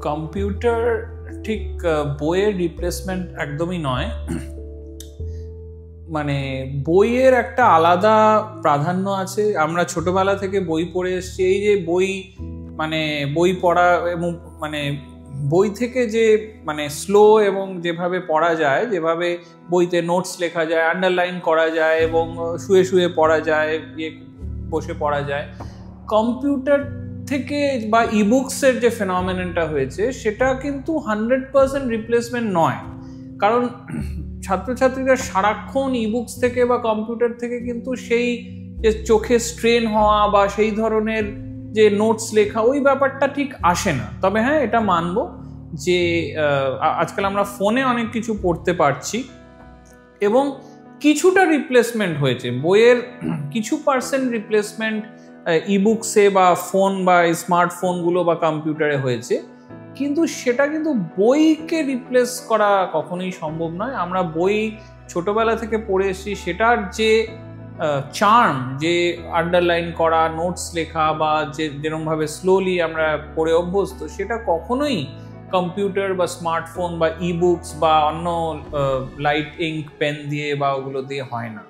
Computer ঠিক বইয়ের replacement একদমই নয়। মানে বইয়ের একটা আলাদা প্রাধান্য আছে। আমরা ছোটবেলা থেকে বই পড়ে এসেছি। এই যে বই পড়া এবং বই থেকে যে স্লো এবং যেভাবে পড়া যায়, যেভাবে বইতে নোটস লেখা যায়, আন্ডারলাইন করা যায় এবং শুয়ে শুয়ে পড়া যায়, বসে পড়া যায়, কম্পিউটার থেকে বা ইবুকসের যে ফেনোমেননটা হয়েছে সেটা কিন্তু 100% রিপ্লেসমেন্ট নয়। কারণ ছাত্রছাত্রীরা সারাক্ষণ ইবুকস থেকে বা কম্পিউটার থেকে কিন্তু সেই যে চোখে স্ট্রেন হওয়া বা সেই ধরনের যে নোটস লেখা, ওই ব্যাপারটা ঠিক আসে না। তবে হ্যাঁ, এটা মানবো যে আজকাল আমরা ফোনে অনেক কিছু পড়তে পারছি এবং কিছুটা রিপ্লেসমেন্ট হয়েছে। বইয়ের কিছু পার্সেন্ট রিপ্লেসমেন্ট ইবুকসে বা ফোন বা স্মার্টফোনগুলো বা কম্পিউটারে হয়েছে, কিন্তু সেটা কিন্তু বইকে রিপ্লেস করা কখনোই সম্ভব নয়। আমরা বই ছোটবেলা থেকে পড়ে এসেছি, সেটার যে চার্ম, যে আন্ডারলাইন করা, নোটস লেখা বা যেরকমভাবে স্লোলি আমরা পড়ে অভ্যস্ত, সেটা কখনোই কম্পিউটার বা স্মার্টফোন বা ইবুকস বা অন্য লাইট ইঙ্ক পেন দিয়ে বা ওগুলো দিয়ে হয় না।